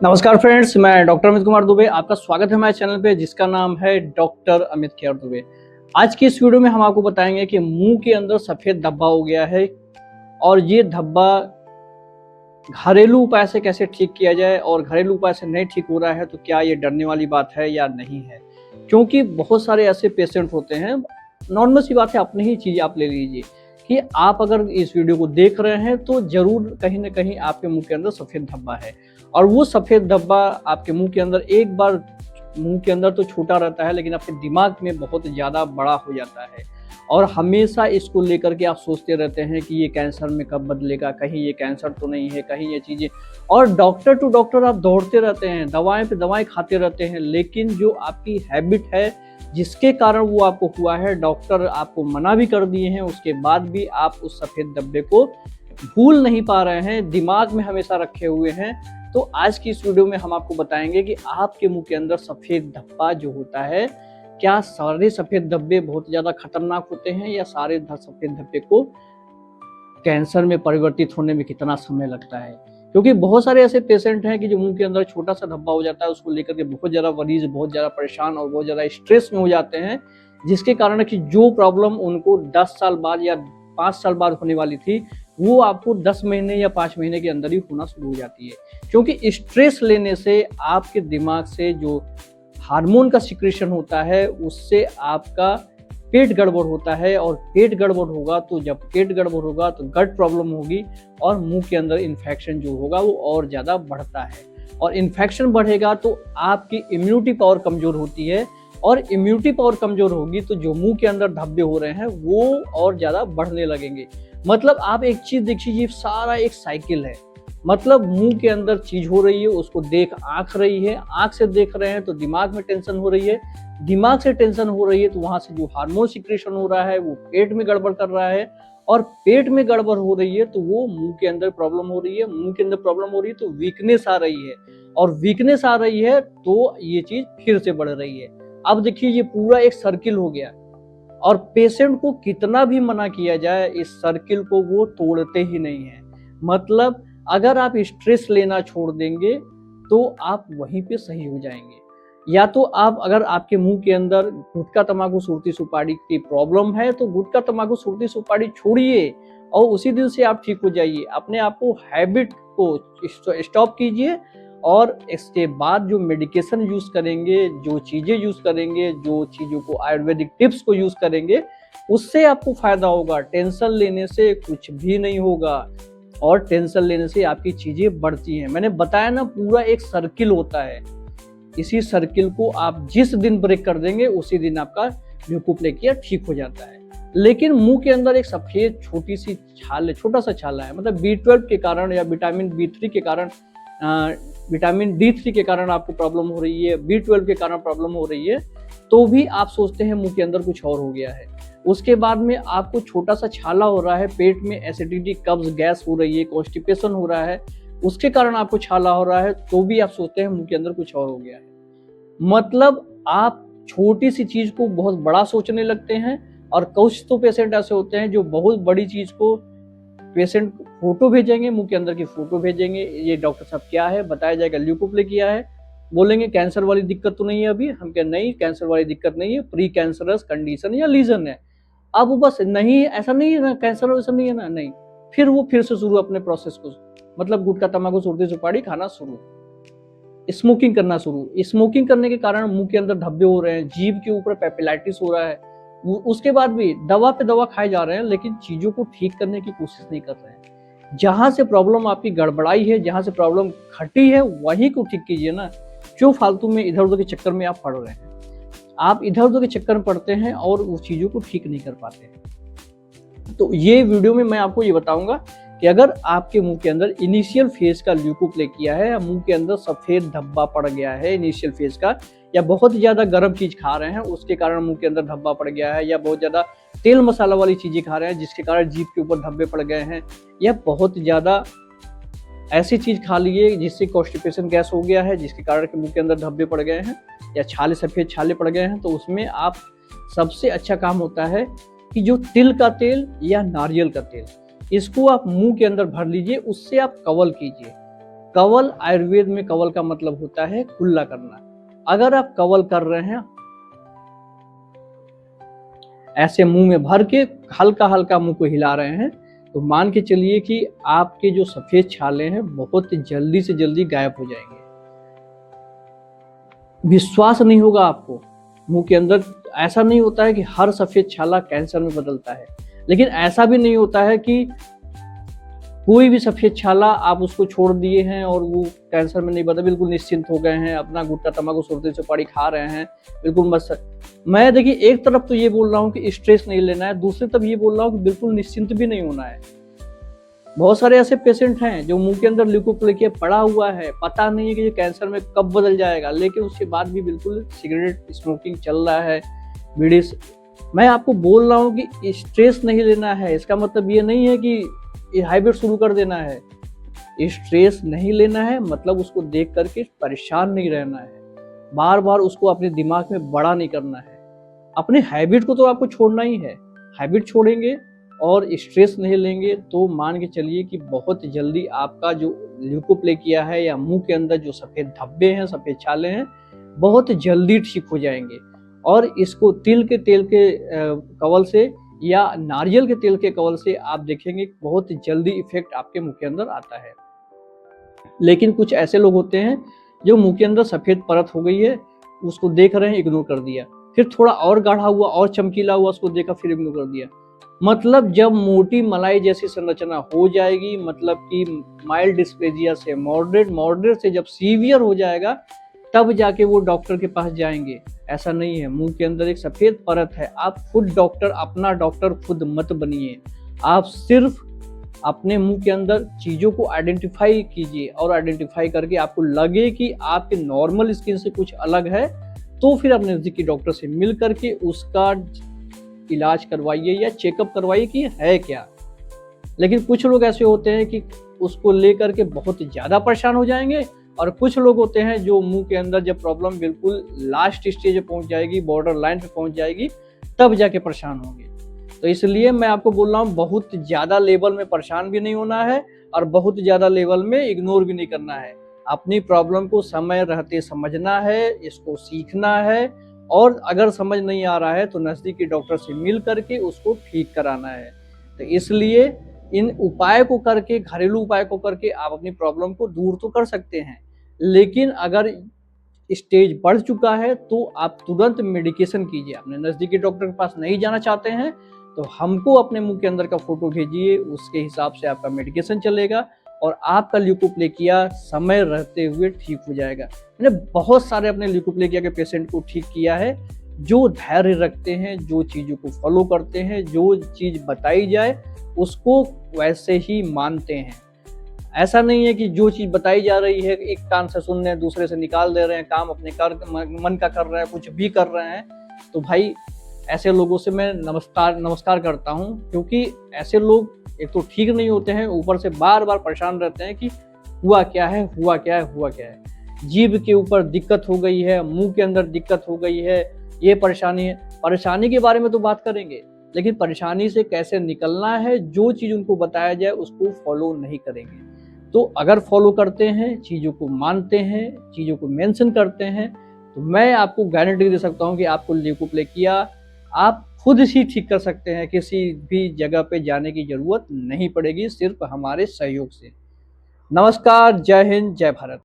नमस्कार फ्रेंड्स, मैं डॉक्टर अमित कुमार दुबे। आपका स्वागत है हमारे चैनल पे जिसका नाम है डॉक्टर अमित केयर दुबे। आज की इस वीडियो में हम आपको बताएंगे कि मुंह के अंदर सफ़ेद धब्बा हो गया है और ये धब्बा घरेलू उपाय से कैसे ठीक किया जाए, और घरेलू उपाय से नहीं ठीक हो रहा है तो क्या ये डरने वाली बात है या नहीं है। क्योंकि बहुत सारे ऐसे पेशेंट होते हैं, नॉर्मल सी बात है, अपनी ही चीज़ आप ले लीजिए कि आप अगर इस वीडियो को देख रहे हैं तो ज़रूर कहीं ना कहीं आपके मुंह के अंदर सफ़ेद धब्बा है। और वो सफ़ेद धब्बा आपके मुंह के अंदर एक बार मुंह के अंदर तो छोटा रहता है, लेकिन आपके दिमाग में बहुत ज़्यादा बड़ा हो जाता है। और हमेशा इसको लेकर के आप सोचते रहते हैं कि ये कैंसर में कब बदलेगा, कहीं ये कैंसर तो नहीं है, कहीं ये चीज़ें, और डॉक्टर टू डॉक्टर आप दौड़ते रहते हैं, दवाएं पे दवाएं खाते रहते हैं। लेकिन जो आपकी हैबिट है जिसके कारण वो आपको हुआ है, डॉक्टर आपको मना भी कर दिए हैं, उसके बाद भी आप उस सफ़ेद धब्बे को भूल नहीं पा रहे हैं, दिमाग में हमेशा रखे हुए हैं। तो आज की इस वीडियो में हम आपको बताएंगे कि आपके मुंह के अंदर सफ़ेद धब्बा जो होता है, क्या सारे सफ़ेद धब्बे बहुत ज़्यादा खतरनाक होते हैं या सारे सफ़ेद धब्बे को कैंसर में परिवर्तित होने में कितना समय लगता है। क्योंकि बहुत सारे ऐसे पेशेंट हैं कि जो मुंह के अंदर छोटा सा धब्बा हो जाता है, उसको लेकर के बहुत ज़्यादा मरीज बहुत ज़्यादा परेशान और बहुत ज़्यादा स्ट्रेस में हो जाते हैं, जिसके कारण कि जो प्रॉब्लम उनको 10 साल बाद या 5 साल बाद होने वाली थी, वो आपको 10 महीने या 5 महीने के अंदर ही होना शुरू हो जाती है। क्योंकि स्ट्रेस लेने से आपके दिमाग से जो हार्मोन का सिक्रेशन होता है, उससे आपका पेट गड़बड़ होता है, और पेट गड़बड़ होगा तो जब पेट गड़बड़ होगा तो गट प्रॉब्लम होगी, और मुंह के अंदर इन्फेक्शन जो होगा वो और ज़्यादा बढ़ता है। और इन्फेक्शन बढ़ेगा तो आपकी इम्यूनिटी पावर कमज़ोर होती है, और इम्यूनिटी पावर कमज़ोर होगी तो जो मुंह के अंदर धब्बे हो रहे हैं वो और ज़्यादा बढ़ने लगेंगे। मतलब आप एक चीज़ देखिए, ये सारा एक साइकिल है। मतलब मुंह के अंदर चीज़ हो रही है, उसको देख आँख रही है, आँख से देख रहे हैं तो दिमाग में टेंशन हो रही है, दिमाग से टेंशन हो रही है तो वहाँ से जो हार्मोन सिक्रेशन हो रहा है वो पेट में गड़बड़ कर रहा है, और पेट में गड़बड़ हो रही है तो वो मुंह के अंदर प्रॉब्लम हो रही है, मुंह के अंदर प्रॉब्लम हो रही है तो वीकनेस आ रही है, और वीकनेस आ रही है तो ये चीज़ फिर से बढ़ रही है। अब देखिए, ये पूरा एक सर्किल हो गया, और पेशेंट को कितना भी मना किया जाए, इस सर्किल को वो तोड़ते ही नहीं है। मतलब अगर आप स्ट्रेस लेना छोड़ देंगे तो आप वहीं पे सही हो जाएंगे। या तो आप, अगर आपके मुंह के अंदर गुटखा तंबाकू सुरती सुपारी की प्रॉब्लम है तो गुटखा तंबाकू सुरती सुपारी छोड़िए और उसी दिन से आप ठीक हो जाइए। अपने आप को, हैबिट को स्टॉप कीजिए, और इसके बाद जो मेडिकेशन यूज करेंगे, जो चीजें यूज करेंगे, जो चीजों को आयुर्वेदिक टिप्स को यूज करेंगे, उससे आपको फायदा होगा। टेंशन लेने से कुछ भी नहीं होगा, और टेंशन लेने से आपकी चीजें बढ़ती हैं। मैंने बताया ना, पूरा एक सर्किल होता है। इसी सर्किल को आप जिस दिन ब्रेक कर देंगे उसी दिन आपका ल्यूकोप्लेकिया ठीक हो जाता है। लेकिन मुंह के अंदर एक सफेद छोटी सी छाल है, छोटा सा छाला है, मतलब B12 के कारण या विटामिन B3 के कारण, विटामिन D3 के कारण आपको प्रॉब्लम हो रही है, B12 के कारण प्रॉब्लम हो रही है, तो भी आप सोचते हैं मुंह के अंदर कुछ और हो गया है। उसके बाद में आपको छोटा सा छाला हो रहा है, पेट में एसिडिटी, कब्ज, गैस हो रही है, कॉन्स्टिपेशन हो रहा है, उसके कारण आपको छाला हो रहा है, तो भी आप सोचते हैं मुंह के अंदर कुछ और हो गया है। मतलब आप छोटी सी चीज को बहुत बड़ा सोचने लगते हैं, और कुछ तो पेशेंट ऐसे होते हैं जो बहुत बड़ी चीज को, पेशेंट फोटो भेजेंगे, मुंह के अंदर की फोटो भेजेंगे, ये डॉक्टर साहब क्या है, बताया जाएगा ल्यूकोप्लेकिया है, बोलेंगे कैंसर वाली दिक्कत तो नहीं है अभी। हम कहें नहीं, कैंसर वाली दिक्कत नहीं है, प्री कैंसरस कंडीशन या लीजन है। अब वो बस नहीं, ऐसा नहीं है ना, कैंसर वैसा नहीं है ना, नहीं, फिर से शुरू अपने प्रोसेस को, मतलब गुटखा तंबाकू सुरती सुपारी खाना शुरू, स्मोकिंग करना शुरू। स्मोकिंग करने के कारण मुंह के अंदर धब्बे हो रहे हैं, जीभ के ऊपर पेपिलाइटिस हो रहा है, उसके बाद भी दवा पे दवा खाए जा रहे हैं, लेकिन चीजों को ठीक करने की कोशिश नहीं कर रहे हैं। जहां से प्रॉब्लम आपकी गड़बड़ाई है, जहां से प्रॉब्लम खटी है, वहीं को ठीक कीजिए ना। क्यों फालतू में इधर उधर के चक्कर में आप पड़ रहे हैं? आप इधर उधर के चक्कर में पड़ते हैं और उस चीजों को ठीक नहीं कर पाते हैं। तो ये वीडियो में मैं आपको ये बताऊंगा कि अगर आपके मुंह के अंदर इनिशियल फेज का ल्यूकोप्लेकिया है, या मुंह के अंदर सफेद धब्बा पड़ गया है इनिशियल फेज का, या बहुत ज्यादा गर्म चीज खा रहे हैं उसके कारण मुंह के अंदर धब्बा पड़ गया है, या बहुत ज्यादा तेल मसाला वाली चीजें खा रहे हैं जिसके कारण जीभ के ऊपर धब्बे पड़ गए हैं, या बहुत ज्यादा ऐसी चीज खा लिए जिससे कॉन्स्टिपेशन गैस हो गया है जिसके कारण मुंह के अंदर धब्बे पड़ गए हैं, या छाले, सफेद छाले पड़ गए हैं, तो उसमें आप, सबसे अच्छा काम होता है कि जो तिल का तेल या नारियल का तेल, इसको आप मुंह के अंदर भर लीजिए, उससे आप कवल कीजिए। कवल आयुर्वेद में कवल का मतलब होता है कुल्ला करना। अगर आप कवल कर रहे हैं ऐसे मुंह में भर के हल्का हल्का मुंह को हिला रहे हैं, तो मान के चलिए कि आपके जो सफेद छाले हैं बहुत जल्दी से जल्दी गायब हो जाएंगे। विश्वास नहीं होगा आपको मुंह के अंदर। ऐसा नहीं होता है कि हर सफेद छाला कैंसर में बदलता है, लेकिन ऐसा भी नहीं होता है कि कोई भी सफेद छाला आप उसको छोड़ दिए हैं और वो कैंसर में नहीं बदला, बिल्कुल निश्चिंत हो गए हैं, अपना गुटखा तंबाकू सुरती सुपारी खा रहे हैं बिल्कुल मस्त। मैं देखिए एक तरफ तो ये बोल रहा हूँ कि स्ट्रेस नहीं लेना है, दूसरी तरफ ये बोल रहा हूँ कि बिल्कुल निश्चिंत भी नहीं होना है। बहुत सारे ऐसे पेशेंट हैं जो मुंह के अंदर ल्यूकोप्लेकिया पड़ा हुआ है, पता नहीं है कि ये कैंसर में कब बदल जाएगा, लेकिन उसके बाद भी बिल्कुल सिगरेट स्मोकिंग चल रहा है, बीड़ी। मैं आपको बोल रहा हूँ कि स्ट्रेस नहीं लेना है, इसका मतलब ये नहीं है कि हाइब्रिड शुरू कर देना है। स्ट्रेस नहीं लेना है मतलब उसको देख करके परेशान नहीं रहना है, बार बार उसको अपने दिमाग में बड़ा नहीं करना है। अपने हैबिट को तो आपको छोड़ना ही है। हैबिट छोड़ेंगे और स्ट्रेस नहीं लेंगे तो मान के चलिए कि बहुत जल्दी आपका जो ल्यूकोप्लेकिया है या मुंह के अंदर जो सफ़ेद धब्बे हैं, सफ़ेद छाले हैं, बहुत जल्दी ठीक हो जाएंगे। और इसको तिल के तेल के कवल से या नारियल के तेल के कवल से आप देखेंगे बहुत जल्दी इफेक्ट आपके मुंह के अंदर आता है। लेकिन कुछ ऐसे लोग होते हैं जो मुंह के अंदर सफ़ेद परत हो गई है, उसको देख रहे हैं, इग्नोर कर दिया, फिर थोड़ा और गाढ़ा हुआ और चमकीला हुआ, उसको देखा फिर इग्नोर कर दिया। मतलब जब मोटी मलाई जैसी संरचना हो जाएगी, मतलब कि माइल्ड डिस्प्लेजिया से मॉडरेट, मॉडरेट से जब सीवियर हो जाएगा, तब जाके वो डॉक्टर के पास जाएंगे। ऐसा नहीं है, मुंह के अंदर एक सफ़ेद परत है। आप खुद डॉक्टर, अपना डॉक्टर खुद मत बनिए। आप सिर्फ अपने मुंह के अंदर चीज़ों को आइडेंटिफाई कीजिए और आइडेंटिफाई करके आपको लगे कि आपके नॉर्मल स्किन से कुछ अलग है, तो फिर अपने नज़दीकी डॉक्टर से मिल करके उसका इलाज करवाइए या चेकअप करवाइए कि है क्या। लेकिन कुछ लोग ऐसे होते हैं कि उसको लेकर के बहुत ज़्यादा परेशान हो जाएंगे, और कुछ लोग होते हैं जो मुंह के अंदर जब प्रॉब्लम बिल्कुल लास्ट स्टेज पे पहुंच जाएगी, बॉर्डर लाइन पे पहुंच जाएगी, तब जाके परेशान होंगे। तो इसलिए मैं आपको बोल रहा हूँ बहुत ज़्यादा लेवल में परेशान भी नहीं होना है और बहुत ज़्यादा लेवल में इग्नोर भी नहीं करना है। अपनी प्रॉब्लम को समय रहते समझना है, इसको सीखना है, और अगर समझ नहीं आ रहा है तो नज़दीकी डॉक्टर से मिल करके उसको ठीक कराना है। तो इसलिए इन उपाय को करके, घरेलू उपाय को करके आप अपनी प्रॉब्लम को दूर तो कर सकते हैं, लेकिन अगर स्टेज बढ़ चुका है तो आप तुरंत मेडिकेशन कीजिए। अपने नज़दीकी डॉक्टर के पास नहीं जाना चाहते हैं तो हमको अपने मुंह के अंदर का फोटो भेजिए, उसके हिसाब से आपका मेडिकेशन चलेगा और आपका ल्यूकोप्लेकिया समय रहते हुए ठीक हो जाएगा। मैंने बहुत सारे अपने ल्यूकोप्लेकिया के पेशेंट को ठीक किया है, जो धैर्य रखते हैं, जो चीज़ों को फॉलो करते हैं, जो चीज़ बताई जाए उसको वैसे ही मानते हैं। ऐसा नहीं है कि जो चीज़ बताई जा रही है एक कान से सुन रहे हैं, दूसरे से निकाल दे रहे हैं, काम अपने मन का कर रहे हैं, कुछ भी कर रहे हैं। तो भाई ऐसे लोगों से मैं नमस्कार करता हूँ, क्योंकि ऐसे लोग एक तो ठीक नहीं होते हैं, ऊपर से बार बार परेशान रहते हैं कि हुआ क्या है, हुआ क्या है, हुआ क्या है। जीभ के ऊपर दिक्कत हो गई है, मुंह के अंदर दिक्कत हो गई है, ये परेशानी है। परेशानी के बारे में तो बात करेंगे, लेकिन परेशानी से कैसे निकलना है, जो चीज़ उनको बताया जाए उसको फॉलो नहीं करेंगे। तो अगर फॉलो करते हैं, चीज़ों को मानते हैं, चीज़ों को मेंशन करते हैं, तो मैं आपको गारंटी दे सकता हूँ कि आपको ल्यूकोप्लेकिया आप खुद ही ठीक कर सकते हैं। किसी भी जगह पे जाने की ज़रूरत नहीं पड़ेगी, सिर्फ हमारे सहयोग से। नमस्कार, जय हिंद, जय भारत।